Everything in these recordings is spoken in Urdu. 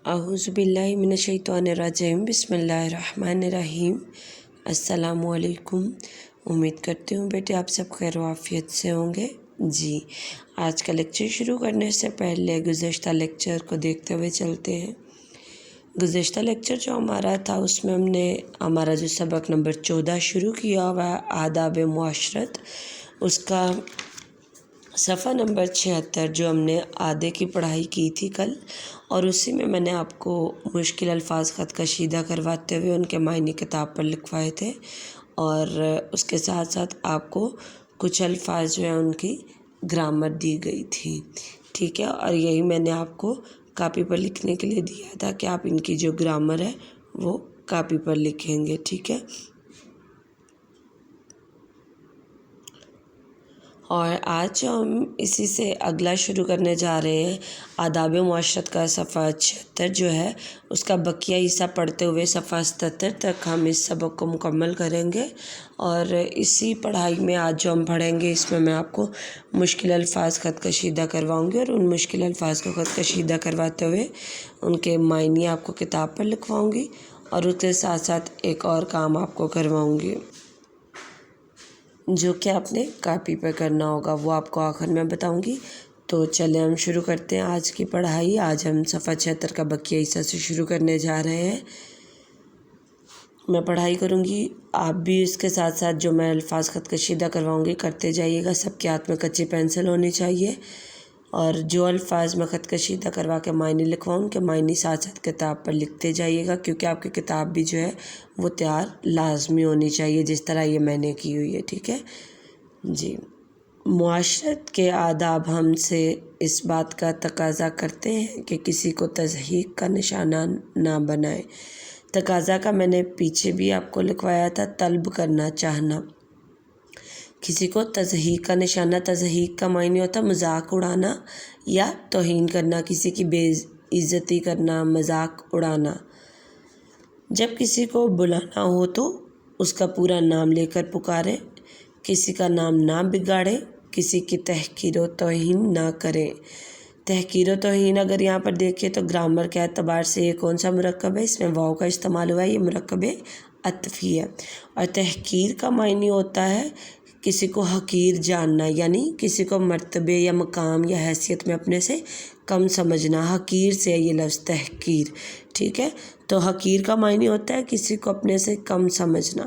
اعوذ باللہ من الشیطان الرجیم، بسم اللہ الرحمن الرحیم۔ السلام علیکم۔ امید کرتی ہوں بیٹے آپ سب خیر و عافیت سے ہوں گے۔ جی آج کا لیکچر شروع کرنے سے پہلے گزشتہ لیکچر کو دیکھتے ہوئے چلتے ہیں۔ گزشتہ لیکچر جو ہمارا تھا اس میں ہم نے ہمارا جو سبق نمبر 14 شروع کیا ہوا آداب معاشرت، اس کا صفحہ نمبر 76 جو ہم نے آدھے کی پڑھائی کی تھی کل، اور اسی میں نے آپ کو مشکل الفاظ خط کشیدہ کرواتے ہوئے ان کے معنی کتاب پر لکھوائے تھے، اور اس کے ساتھ ساتھ آپ کو کچھ الفاظ جو ہیں ان کی گرامر دی گئی تھی، ٹھیک ہے، اور یہی میں نے آپ کو کاپی پر لکھنے کے لیے دیا تھا کہ آپ ان کی جو گرامر ہے وہ کاپی پر لکھیں گے، ٹھیک ہے۔ اور آج ہم اسی سے اگلا شروع کرنے جا رہے ہیں۔ آداب معاشرت کا صفحہ 76 جو ہے اس کا بقیہ حصہ پڑھتے ہوئے صفحہ 77 تک ہم اس سبق کو مکمل کریں گے، اور اسی پڑھائی میں آج جو ہم پڑھیں گے اس میں آپ کو مشکل الفاظ خط کشیدہ کرواؤں گی، اور ان مشکل الفاظ کو خط کشیدہ کرواتے ہوئے ان کے معنی آپ کو کتاب پر لکھواؤں گی، اور اس کے ساتھ ساتھ ایک اور کام آپ کو کرواؤں گی جو کہ آپ نے کاپی پہ کرنا ہوگا، وہ آپ کو آخر میں بتاؤں گی۔ تو چلیں ہم شروع کرتے ہیں آج کی پڑھائی۔ آج ہم صفحہ 76 کا بقیہ حصہ سے شروع کرنے جا رہے ہیں۔ میں پڑھائی کروں گی، آپ بھی اس کے ساتھ ساتھ جو میں الفاظ خط کشیدہ کرواؤں گی کرتے جائیے گا۔ سب کے ہاتھ میں کچی پینسل ہونی چاہیے، اور جو الفاظ میں خط کشیدہ کروا کے معنی لکھواؤں ان کے معنی ساتھ ساتھ کتاب پر لکھتے جائیے گا، کیونکہ آپ کی کتاب بھی جو ہے وہ تیار لازمی ہونی چاہیے جس طرح یہ میں نے کی ہوئی ہے، ٹھیک ہے جی۔ معاشرت کے آداب ہم سے اس بات کا تقاضا کرتے ہیں کہ کسی کو تضحیک کا نشانہ نہ بنائے۔ تقاضا کا میں نے پیچھے بھی آپ کو لکھوایا تھا، طلب کرنا، چاہنا۔ کسی کو تضحیک کا نشانہ، تضحیک کا معنی ہوتا ہے مذاق اڑانا یا توہین کرنا، کسی کی بے عزتی کرنا، مذاق اڑانا۔ جب کسی کو بلانا ہو تو اس کا پورا نام لے کر پکاریں، کسی کا نام نہ بگاڑیں، کسی کی تحقیر و توہین نہ کریں۔ تحقیر و توہین اگر یہاں پر دیکھیں تو گرامر کے اعتبار سے یہ کون سا مرکب ہے، اس میں واو کا استعمال ہوا ہے، یہ مرکب عطفی ہے۔ اور تحقیر کا معنی ہوتا ہے کسی کو حقیر جاننا، یعنی کسی کو مرتبے یا مقام یا حیثیت میں اپنے سے کم سمجھنا۔ حقیر سے ہے یہ لفظ تحقیر، ٹھیک ہے۔ تو حقیر کا معنی ہوتا ہے کسی کو اپنے سے کم سمجھنا،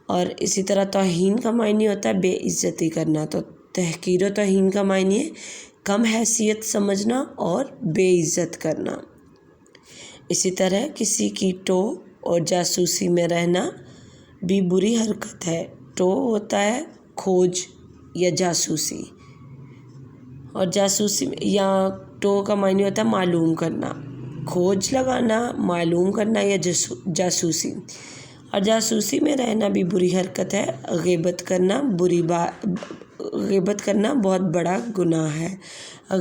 اور اسی طرح توہین کا معنی ہوتا ہے بے عزتی کرنا۔ تو تحقیر و توہین کا معنی ہے کم حیثیت سمجھنا اور بے عزت کرنا۔ اسی طرح کسی کی ٹو اور جاسوسی میں رہنا بھی بری حرکت ہے۔ ٹو ہوتا ہے کھوج یا جاسوسی، اور جاسوسی یا ٹو کا معنی ہوتا ہے معلوم کرنا، کھوج لگانا، معلوم کرنا یا جاسوسی۔ اور جاسوسی میں رہنا بھی بری حرکت ہے۔ غیبت کرنا غیبت کرنا بہت بڑا گناہ ہے۔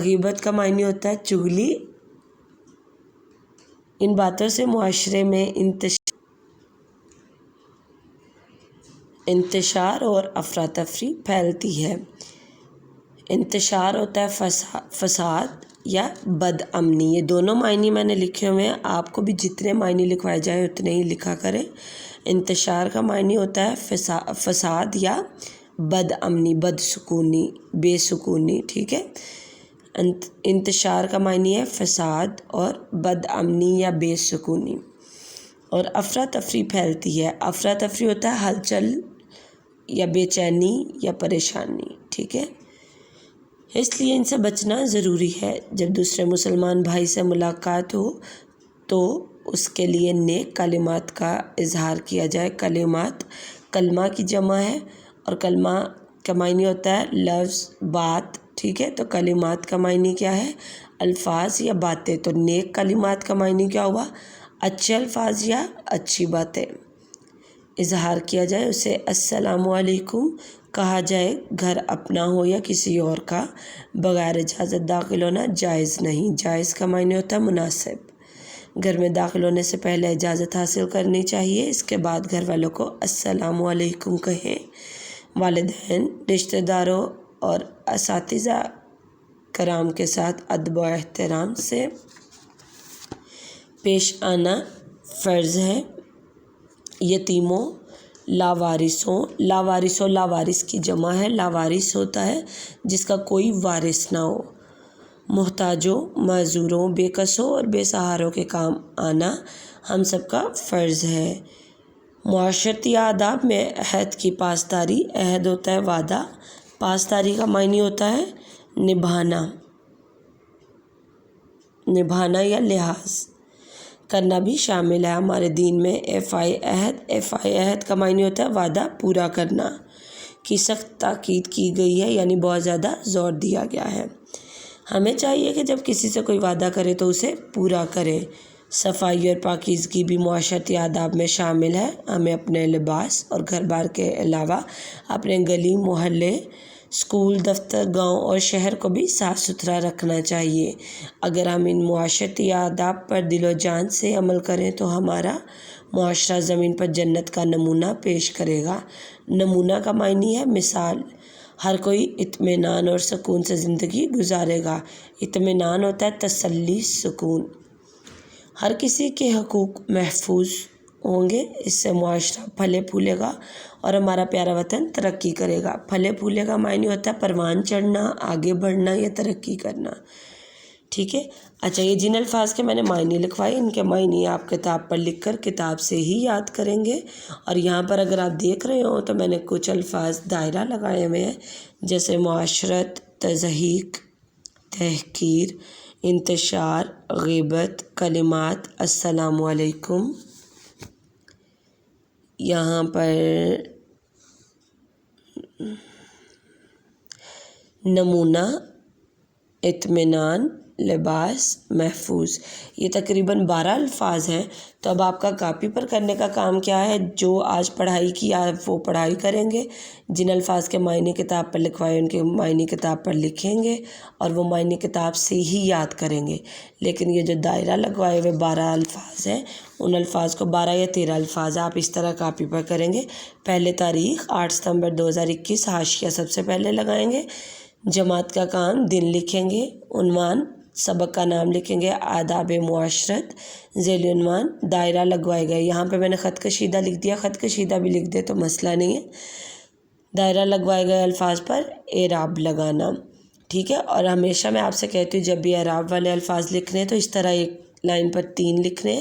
غیبت کا معنی ہوتا ہے چغلی۔ ان باتوں سے معاشرے میں انتشار اور افراتفری پھیلتی ہے۔ انتشار ہوتا ہے فساد یا بد امنی۔ یہ دونوں معنی میں نے لکھے ہوئے ہیں، آپ کو بھی جتنے معنی لکھوائے جائیں اتنے ہی لکھا کریں۔ انتشار کا معنی ہوتا ہے فساد یا بد امنی، بد سکونی، بے سکونی، ٹھیک ہے۔ انتشار کا معنی ہے فساد اور بد امنی یا بے سکونی، اور افراتفری پھیلتی ہے۔ افراتفری ہوتا ہے ہلچل یا بے چینی یا پریشانی، ٹھیک ہے۔ اس لیے ان سے بچنا ضروری ہے۔ جب دوسرے مسلمان بھائی سے ملاقات ہو تو اس کے لیے نیک کلمات کا اظہار کیا جائے۔ کلمات کلمہ کی جمع ہے، اور کلمہ کا معنی ہوتا ہے لفظ، بات، ٹھیک ہے۔ تو کلمات کا معنی کیا ہے؟ الفاظ یا باتیں۔ تو نیک کلمات کا معنی کیا ہوا؟ اچھے الفاظ یا اچھی باتیں اظہار کیا جائے۔ اسے السلام علیکم کہا جائے۔ گھر اپنا ہو یا کسی اور کا، بغیر اجازت داخل ہونا جائز نہیں۔ جائز کا معنی ہوتا ہے مناسب۔ گھر میں داخل ہونے سے پہلے اجازت حاصل کرنی چاہیے، اس کے بعد گھر والوں کو السلام علیکم کہیں۔ والدین، رشتہ داروں اور اساتذہ کرام کے ساتھ ادب و احترام سے پیش آنا فرض ہے. یتیموں، لاوارثوں. لاوارثوں، لاوارث کی جمع ہے. لاوارث ہوتا ہے جس کا کوئی وارث نہ ہو. محتاجوں، معذوروں، بے کسوں اور بے سہاروں کے کام آنا ہم سب کا فرض ہے. معاشرتی آداب میں عہد کی پاسداری. عہد ہوتا ہے وعدہ، پاسداری کا معنی ہوتا ہے نبھانا. نبھانا یا لحاظ کرنا بھی شامل ہے. ہمارے دین میں ایفائے عہد کا معنی ہوتا ہے وعدہ پورا کرنا کی سخت تاکید کی گئی ہے، یعنی بہت زیادہ زور دیا گیا ہے. ہمیں چاہیے کہ جب کسی سے کوئی وعدہ کرے تو اسے پورا کرے. صفائی اور پاکیزگی بھی معاشرتی آداب میں شامل ہے. ہمیں اپنے لباس اور گھر بار کے علاوہ اپنے گلی محلے، اسکول، دفتر، گاؤں اور شہر کو بھی صاف ستھرا رکھنا چاہیے. اگر ہم ان معاشرتی آداب پر دل و جان سے عمل کریں تو ہمارا معاشرہ زمین پر جنت کا نمونہ پیش کرے گا. نمونہ کا معنی ہے مثال. ہر کوئی اطمینان اور سکون سے زندگی گزارے گا. اطمینان ہوتا ہے تسلی، سکون. ہر کسی کے حقوق محفوظ ہوں گے. اس سے معاشرہ پھلے پھولے گا اور ہمارا پیارا وطن ترقی کرے گا. پھلے پھولے کا معنی ہوتا ہے پروان چڑھنا، آگے بڑھنا یا ترقی کرنا. ٹھیک ہے. اچھا، یہ جن الفاظ کے میں نے معنی لکھوائے، ان کے معنی آپ کتاب پر لکھ کر کتاب سے ہی یاد کریں گے. اور یہاں پر اگر آپ دیکھ رہے ہو تو میں نے کچھ الفاظ دائرہ لگائے ہوئے ہیں، جیسے معاشرت، تضحیک، تحقیر، انتشار، غیبت، کلمات، السلام علیکم. یہاں پر نمونہ، اطمینان، لباس، محفوظ. یہ تقریباً 12 الفاظ ہیں. تو اب آپ کا کاپی پر کرنے کا کام کیا ہے؟ جو آج پڑھائی کی آپ وہ پڑھائی کریں گے. جن الفاظ کے معنی کتاب پر لکھوائے ان کے معنی کتاب پر لکھیں گے اور وہ معنی کتاب سے ہی یاد کریں گے. لیکن یہ جو دائرہ لگوائے ہوئے 12 الفاظ ہیں، ان الفاظ کو 12 یا 13 الفاظ آپ اس طرح کاپی پر کریں گے. پہلے تاریخ 8 ستمبر 2021، حاشیہ سب سے پہلے لگائیں گے. جماعت کا کام دن لکھیں گے. عنوان سبق کا نام لکھیں گے آداب معاشرت. ذیلی عنوان دائرہ لگوائے گئے. یہاں پہ میں نے خط کشیدہ لکھ دیا، خط کشیدہ بھی لکھ دے تو مسئلہ نہیں ہے. دائرہ لگوائے گئے الفاظ پر اعراب لگانا. ٹھیک ہے. اور ہمیشہ میں آپ سے کہتی ہوں جب بھی اعراب والے الفاظ لکھنے تو اس طرح ایک لائن پر 3 لکھنے،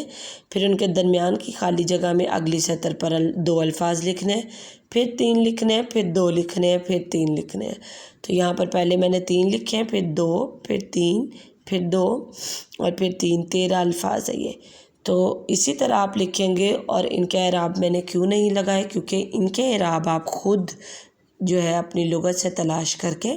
پھر ان کے درمیان کی خالی جگہ میں اگلی سطر پر 2 الفاظ لکھنے، پھر 3 لکھنے، پھر 2 لکھنے، پھر 3 لکھنے. تو یہاں پر پہلے میں نے 3 لکھے ہیں، پھر 2، پھر 3، پھر 2 اور پھر 3، 13 الفاظ ہے یہ. تو اسی طرح آپ لکھیں گے. اور ان کے اعراب میں نے کیوں نہیں لگائے؟ کیونکہ ان کے اعراب آپ خود جو ہے اپنی لغت سے تلاش کر کے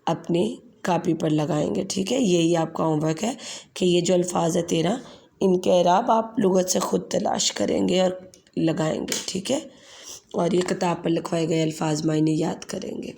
اپنی کاپی پر لگائیں گے. ٹھیک ہے. یہی آپ کا ہوم ورک ہے کہ یہ جو الفاظ ہے 13، ان کے اعراب آپ لغت سے خود تلاش کریں گے اور لگائیں گے. ٹھیک ہے. اور یہ کتاب پر لکھوائے گئے الفاظ معنی یاد کریں گے.